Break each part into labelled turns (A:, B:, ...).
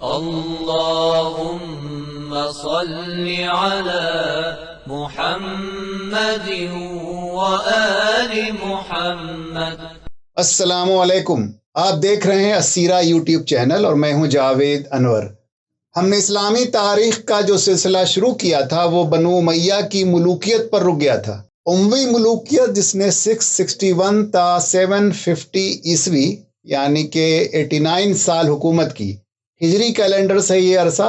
A: اللهم صل على محمد وآل محمد۔
B: السلام علیکم، آپ دیکھ رہے ہیں السیرہ یوٹیوب چینل اور میں ہوں جاوید انور۔ ہم نے اسلامی تاریخ کا جو سلسلہ شروع کیا تھا وہ بنو امیہ کی ملوکیت پر رک گیا تھا۔ اموی ملوکیت جس نے 661 تا 750 عیسوی یعنی کہ 89 سال حکومت کی، ہجری کیلنڈر سے یہ عرصہ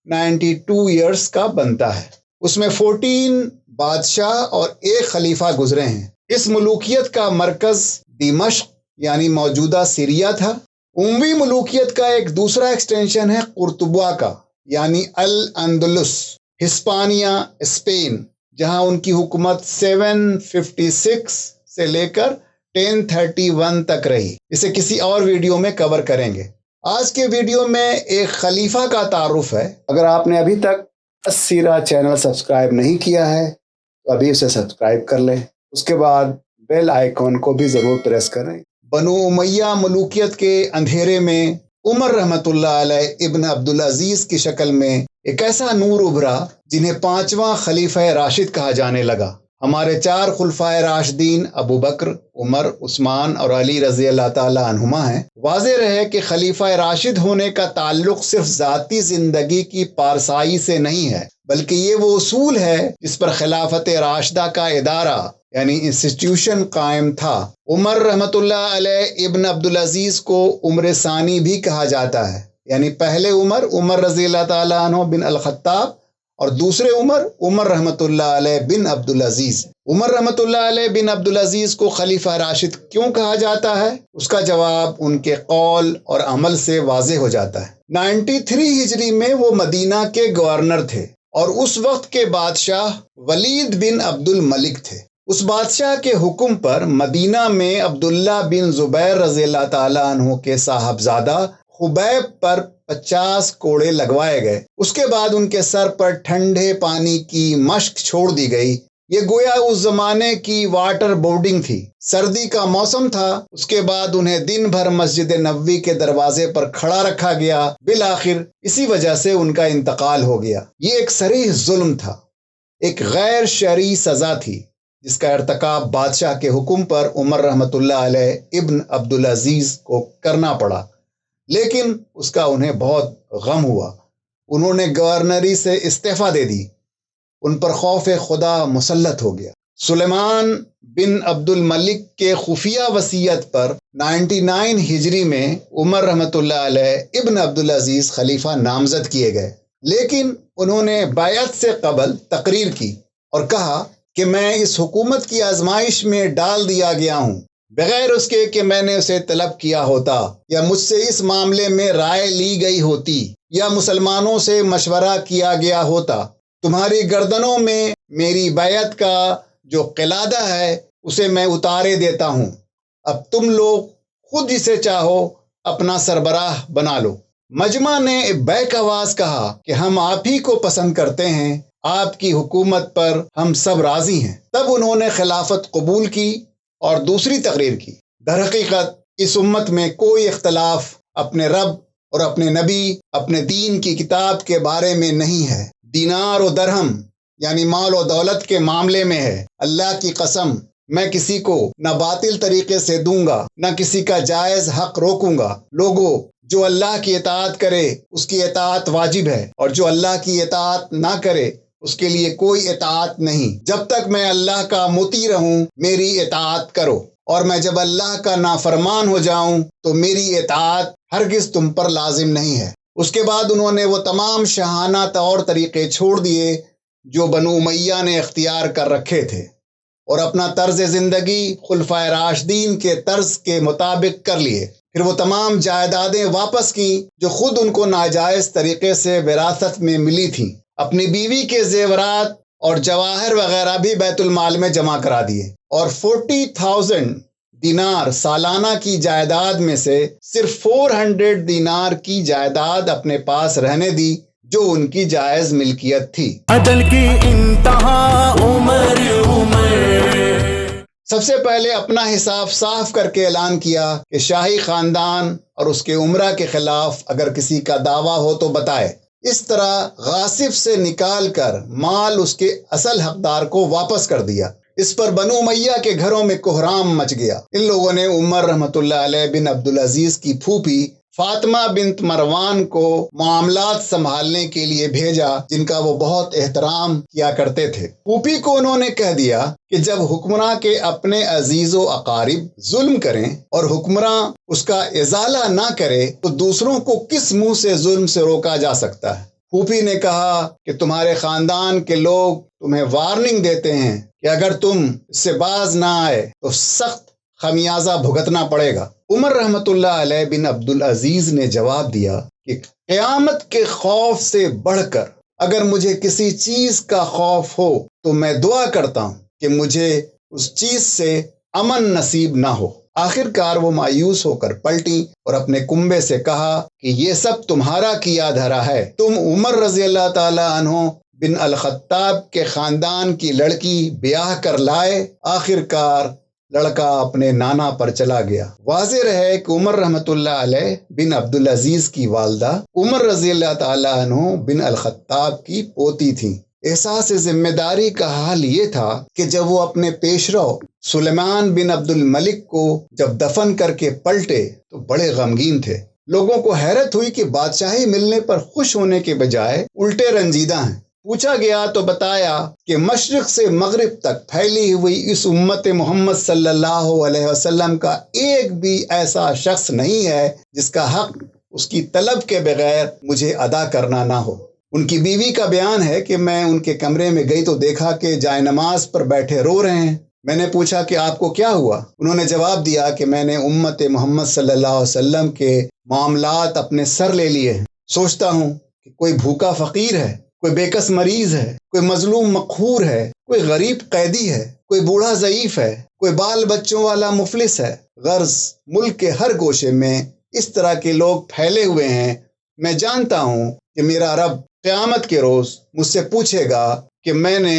B: 92 ایئرس کا بنتا ہے۔ اس میں 14 بادشاہ اور ایک خلیفہ گزرے ہیں۔ اس ملوکیت کا مرکز دمشق یعنی موجودہ سیریا تھا۔ اموی ملوکیت کا ایک دوسرا ایکسٹینشن ہے قرطبہ کا یعنی الاندلس، ہسپانیہ، اسپین، جہاں ان کی حکومت 756 سے لے کر 1031 تک رہی۔ اسے کسی اور ویڈیو میں کور کریں گے۔ آج کے ویڈیو میں ایک خلیفہ کا تعارف ہے۔ اگر آپ نے ابھی تک السیرہ چینل سبسکرائب نہیں کیا ہے تو ابھی اسے سبسکرائب کر لیں، اس کے بعد بیل آئیکن کو بھی ضرور پریس کریں۔ بنو امیہ ملوکیت کے اندھیرے میں عمر رحمۃ اللہ علیہ ابن عبدالعزیز کی شکل میں ایک ایسا نور ابھرا جنہیں 5واں خلیفہ راشد کہا جانے لگا۔ ہمارے 4 خلفائے راشدین ابو بکر، عمر، عثمان اور علی رضی اللہ تعالی عنہما ہیں۔ واضح رہے کہ خلیفہ راشد ہونے کا تعلق صرف ذاتی زندگی کی پارسائی سے نہیں ہے، بلکہ یہ وہ اصول ہے جس پر خلافت راشدہ کا ادارہ یعنی انسٹیٹیوشن قائم تھا۔ عمر رحمۃ اللہ علیہ ابن عبدالعزیز کو عمر ثانی بھی کہا جاتا ہے، یعنی پہلے عمر رضی اللہ تعالیٰ عنہ بن الخطاب اور دوسرے عمر رحمۃ اللہ علیہ بن عبدالعزیز۔ عمر رحمۃ اللہ علیہ بن عبدالعزیز کو خلیفہ راشد کیوں کہا جاتا ہے؟ اس کا جواب ان کے قول اور عمل سے واضح ہو جاتا ہے۔ 93 ہجری میں وہ مدینہ کے گورنر تھے اور اس وقت کے بادشاہ ولید بن عبد الملک تھے۔ اس بادشاہ کے حکم پر مدینہ میں عبداللہ بن زبیر رضی اللہ تعالیٰ عنہ کے صاحبزادہ خبیب پر 50 کوڑے لگوائے گئے۔ اس کے بعد ان کے سر پر ٹھنڈے پانی کی مشک چھوڑ دی گئی۔ یہ گویا اس زمانے کی واٹر بورڈنگ تھی۔ سردی کا موسم تھا۔ اس کے بعد انہیں دن بھر مسجد نبوی کے دروازے پر کھڑا رکھا گیا۔ بالآخر اسی وجہ سے ان کا انتقال ہو گیا۔ یہ ایک صریح ظلم تھا، ایک غیر شرعی سزا تھی جس کا ارتکاب بادشاہ کے حکم پر عمر رحمۃ اللہ علیہ ابن عبدالعزیز کو کرنا پڑا، لیکن اس کا انہیں بہت غم ہوا۔ انہوں نے گورنری سے استعفیٰ دے دی۔ ان پر خوف خدا مسلط ہو گیا۔ سلیمان بن عبد الملک کے خفیہ وصیت پر 99 ہجری میں عمر رحمۃ اللہ علیہ ابن عبدالعزیز خلیفہ نامزد کیے گئے، لیکن انہوں نے بیعت سے قبل تقریر کی اور کہا کہ میں اس حکومت کی آزمائش میں ڈال دیا گیا ہوں، بغیر اس کے کہ میں نے اسے طلب کیا ہوتا یا مجھ سے اس معاملے میں رائے لی گئی ہوتی یا مسلمانوں سے مشورہ کیا گیا ہوتا۔ تمہاری گردنوں میں میری بیعت کا جو قلادہ ہے اسے میں اتارے دیتا ہوں۔ اب تم لوگ خود جسے چاہو اپنا سربراہ بنا لو۔ مجمع نے بیک آواز کہا کہ ہم آپ ہی کو پسند کرتے ہیں، آپ کی حکومت پر ہم سب راضی ہیں۔ تب انہوں نے خلافت قبول کی اور دوسری تقریر کی۔ در حقیقت اس امت میں کوئی اختلاف اپنے رب اور اپنے نبی، اپنے دین کی کتاب کے بارے میں نہیں ہے۔ دینار و درہم یعنی مال و دولت کے معاملے میں ہے۔ اللہ کی قسم، میں کسی کو نہ باطل طریقے سے دوں گا، نہ کسی کا جائز حق روکوں گا۔ لوگوں، جو اللہ کی اطاعت کرے اس کی اطاعت واجب ہے، اور جو اللہ کی اطاعت نہ کرے اس کے لیے کوئی اطاعت نہیں۔ جب تک میں اللہ کا مطیع رہوں میری اطاعت کرو، اور میں جب اللہ کا نافرمان ہو جاؤں تو میری اطاعت ہرگز تم پر لازم نہیں ہے۔ اس کے بعد انہوں نے وہ تمام شاہانہ طور طریقے چھوڑ دیے جو بنو امیہ نے اختیار کر رکھے تھے، اور اپنا طرز زندگی خلفائے راشدین کے طرز کے مطابق کر لیے۔ پھر وہ تمام جائیدادیں واپس کیں جو خود ان کو ناجائز طریقے سے وراثت میں ملی تھیں۔ اپنی بیوی کے زیورات اور جواہر وغیرہ بھی بیت المال میں جمع کرا دیے، اور 40,000 دینار سالانہ کی جائیداد میں سے صرف 400 دینار کی جائیداد اپنے پاس رہنے دی جو ان کی جائز ملکیت تھی۔
C: عدل کی انتہا عمر
B: سب سے پہلے اپنا حساب صاف کر کے اعلان کیا کہ شاہی خاندان اور اس کے امراء کے خلاف اگر کسی کا دعویٰ ہو تو بتائے۔ اس طرح غاصب سے نکال کر مال اس کے اصل حقدار کو واپس کر دیا۔ اس پر بنو امیہ کے گھروں میں کوہرام مچ گیا۔ ان لوگوں نے عمر رحمۃ اللہ علیہ بن عبدالعزیز کی پھوپھی فاطمہ بنت مروان کو معاملات سنبھالنے کے لیے بھیجا، جن کا وہ بہت احترام کیا کرتے تھے۔ پھوپھی کو انہوں نے کہہ دیا کہ جب حکمراں کے اپنے عزیز و اقارب ظلم کریں اور حکمراں اس کا ازالہ نہ کرے تو دوسروں کو کس منہ سے ظلم سے روکا جا سکتا ہے؟ پھوپھی نے کہا کہ تمہارے خاندان کے لوگ تمہیں وارننگ دیتے ہیں کہ اگر تم اس سے باز نہ آئے تو سخت خمیازہ بھگتنا پڑے گا۔ عمر رحمۃ اللہ علیہ بن عبدالعزیز نے جواب دیا کہ قیامت کے خوف سے بڑھ کر اگر مجھے کسی چیز کا خوف ہو تو میں دعا کرتا ہوں کہ مجھے اس چیز سے امن نصیب نہ ہو۔ آخر کار وہ مایوس ہو کر پلٹی اور اپنے کنبے سے کہا کہ یہ سب تمہارا کیا دھرا ہے۔ تم عمر رضی اللہ تعالی عنہ بن الخطاب کے خاندان کی لڑکی بیاہ کر لائے۔ آخر کار لڑکا اپنے نانا پر چلا گیا۔ واضح رہے کہ عمر رحمۃ اللہ علیہ بن عبدالعزیز کی والدہ عمر رضی اللہ تعالی عنہ بن الخطاب کی پوتی تھیں۔ احساس ذمہ داری کا حال یہ تھا کہ جب وہ اپنے پیشرو سلیمان بن عبد الملک کو جب دفن کر کے پلٹے تو بڑے غمگین تھے۔ لوگوں کو حیرت ہوئی کہ بادشاہی ملنے پر خوش ہونے کے بجائے الٹے رنجیدہ ہیں۔ پوچھا گیا تو بتایا کہ مشرق سے مغرب تک پھیلی ہوئی اس امت محمد صلی اللہ علیہ وسلم کا ایک بھی ایسا شخص نہیں ہے جس کا حق اس کی طلب کے بغیر مجھے ادا کرنا نہ ہو۔ ان کی بیوی کا بیان ہے کہ میں ان کے کمرے میں گئی تو دیکھا کہ جائے نماز پر بیٹھے رو رہے ہیں۔ میں نے پوچھا کہ آپ کو کیا ہوا؟ انہوں نے جواب دیا کہ میں نے امت محمد صلی اللہ علیہ وسلم کے معاملات اپنے سر لے لیے ہیں۔ سوچتا ہوں کہ کوئی بھوکا فقیر ہے، کوئی بےکس مریض ہے، کوئی مظلوم مقہور ہے، کوئی غریب قیدی ہے، کوئی بوڑھا ضعیف ہے، کوئی بال بچوں والا مفلس ہے۔ غرض ملک کے ہر گوشے میں اس طرح کے لوگ پھیلے ہوئے ہیں۔ میں جانتا ہوں کہ میرا رب قیامت کے روز مجھ سے پوچھے گا کہ میں نے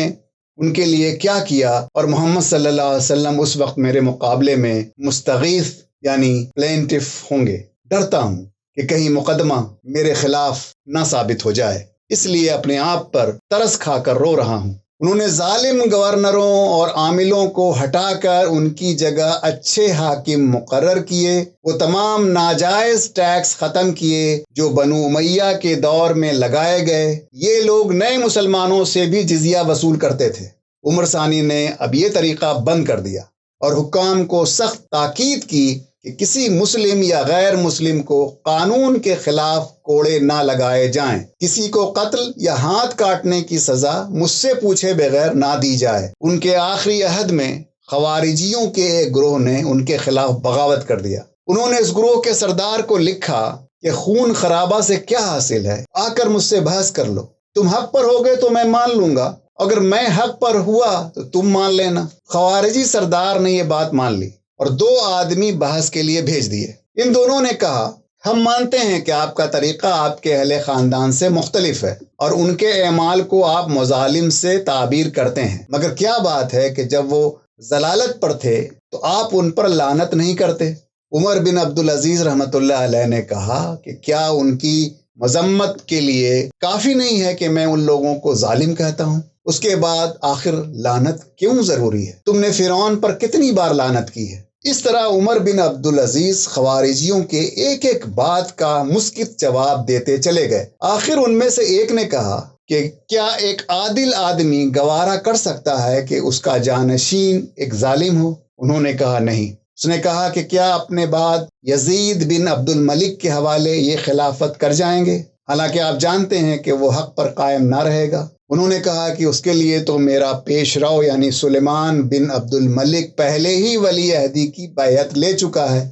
B: ان کے لیے کیا کیا، اور محمد صلی اللہ علیہ وسلم اس وقت میرے مقابلے میں مستغیث یعنی پلینٹف ہوں گے۔ ڈرتا ہوں کہ کہیں مقدمہ میرے خلاف نہ ثابت ہو جائے، اس لیے اپنے آپ پر ترس کھا کر رو رہا ہوں۔ انہوں نے ظالم گورنروں اور عاملوں کو ہٹا کر ان کی جگہ اچھے حاکم مقرر کیے۔ وہ تمام ناجائز ٹیکس ختم کیے جو بنو امیہ کے دور میں لگائے گئے۔ یہ لوگ نئے مسلمانوں سے بھی جزیہ وصول کرتے تھے۔ عمر ثانی نے اب یہ طریقہ بند کر دیا اور حکام کو سخت تاکید کی کہ کسی مسلم یا غیر مسلم کو قانون کے خلاف کوڑے نہ لگائے جائیں۔ کسی کو قتل یا ہاتھ کاٹنے کی سزا مجھ سے پوچھے بغیر نہ دی جائے۔ ان کے آخری عہد میں خوارجیوں کے ایک گروہ نے ان کے خلاف بغاوت کر دیا۔ انہوں نے اس گروہ کے سردار کو لکھا کہ خون خرابہ سے کیا حاصل ہے، آ کر مجھ سے بحث کر لو۔ تم حق پر ہوگے تو میں مان لوں گا، اگر میں حق پر ہوا تو تم مان لینا۔ خوارجی سردار نے یہ بات مان لی اور 2 آدمی بحث کے لیے بھیج دیے۔ ان دونوں نے کہا ہم مانتے ہیں کہ آپ کا طریقہ آپ کے اہل خاندان سے مختلف ہے اور ان کے اعمال کو آپ مظالم سے تعبیر کرتے ہیں، مگر کیا بات ہے کہ جب وہ ضلالت پر تھے تو آپ ان پر لعنت نہیں کرتے؟ عمر بن عبدالعزیز رحمۃ اللہ علیہ نے کہا کہ کیا ان کی مذمت کے لیے کافی نہیں ہے کہ میں ان لوگوں کو ظالم کہتا ہوں؟ اس کے بعد آخر لعنت کیوں ضروری ہے؟ تم نے فرعون پر کتنی بار لعنت کی ہے؟ اس طرح عمر بن عبدالعزیز خوارجیوں کے ایک ایک بات کا مسکت جواب دیتے چلے گئے۔ آخر ان میں سے ایک نے کہا کہ کیا ایک عادل آدمی گوارا کر سکتا ہے کہ اس کا جانشین ایک ظالم ہو؟ انہوں نے کہا نہیں۔ اس نے کہا کہ کیا اپنے بعد یزید بن عبد الملک کے حوالے یہ خلافت کر جائیں گے، حالانکہ آپ جانتے ہیں کہ وہ حق پر قائم نہ رہے گا؟ انہوں نے کہا کہ اس کے لیے تو میرا پیش رو یعنی سلیمان بن عبد الملک پہلے ہی ولی عہدی کی بیعت لے چکا ہے،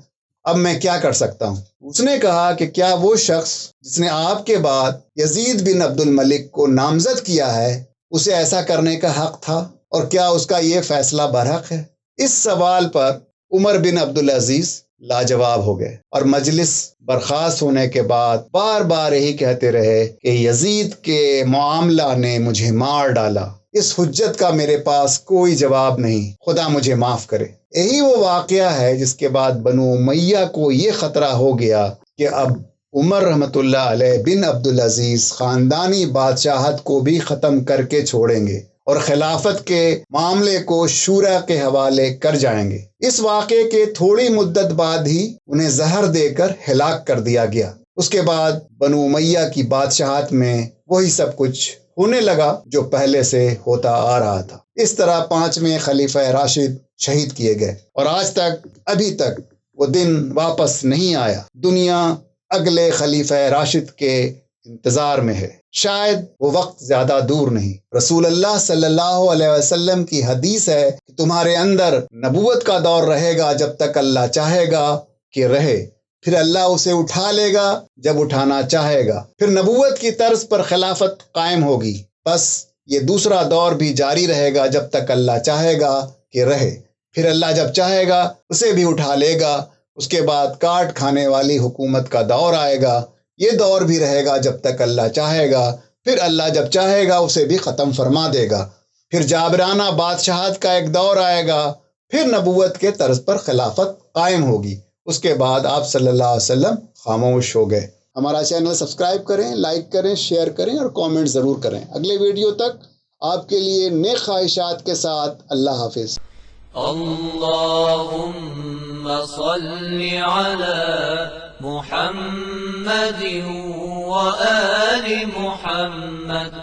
B: اب میں کیا کر سکتا ہوں؟ اس نے کہا کہ کیا وہ شخص جس نے آپ کے بعد یزید بن عبد الملک کو نامزد کیا ہے اسے ایسا کرنے کا حق تھا، اور کیا اس کا یہ فیصلہ برحق ہے؟ اس سوال پر عمر بن عبدالعزیز لاجواب ہو گئے اور مجلس برخاست ہونے کے بعد بار بار یہی کہتے رہے کہ یزید کے معاملہ نے مجھے مار ڈالا، اس حجت کا میرے پاس کوئی جواب نہیں، خدا مجھے معاف کرے۔ یہی وہ واقعہ ہے جس کے بعد بنو امیہ کو یہ خطرہ ہو گیا کہ اب عمر رحمۃ اللہ علیہ بن عبدالعزیز خاندانی بادشاہت کو بھی ختم کر کے چھوڑیں گے اور خلافت کے معاملے کو شورا کے حوالے کر جائیں گے۔ اس واقعے کے تھوڑی مدت بعد ہی انہیں زہر دے کر ہلاک کر دیا گیا۔ اس کے بعد بنو امیہ کی بادشاہت میں وہی سب کچھ ہونے لگا جو پہلے سے ہوتا آ رہا تھا۔ اس طرح 5ویں خلیفہ راشد شہید کیے گئے اور آج تک ابھی تک وہ دن واپس نہیں آیا۔ دنیا اگلے خلیفہ راشد کے انتظار میں ہے، شاید وہ وقت زیادہ دور نہیں۔ رسول اللہ صلی اللہ علیہ وسلم کی حدیث ہے کہ تمہارے اندر نبوت کا دور رہے گا جب تک اللہ چاہے گا کہ رہے، پھر اللہ اسے اٹھا لے گا جب اٹھانا چاہے گا، پھر نبوت کی طرز پر خلافت قائم ہوگی۔ بس یہ دوسرا دور بھی جاری رہے گا جب تک اللہ چاہے گا کہ رہے، پھر اللہ جب چاہے گا اسے بھی اٹھا لے گا۔ اس کے بعد کاٹ کھانے والی حکومت کا دور آئے گا، یہ دور بھی رہے گا جب تک اللہ چاہے گا، پھر اللہ جب چاہے گا اسے بھی ختم فرما دے گا۔ پھر جابرانہ بادشاہت کا ایک دور آئے گا، پھر نبوت کے طرز پر خلافت قائم ہوگی۔ اس کے بعد آپ صلی اللہ علیہ وسلم خاموش ہو گئے۔ ہمارا چینل سبسکرائب کریں، لائک کریں، شیئر کریں اور کامنٹ ضرور کریں۔ اگلے ویڈیو تک آپ کے لیے نیک خواہشات کے ساتھ اللہ حافظ۔
A: اللهم صل على محمد وآل محمد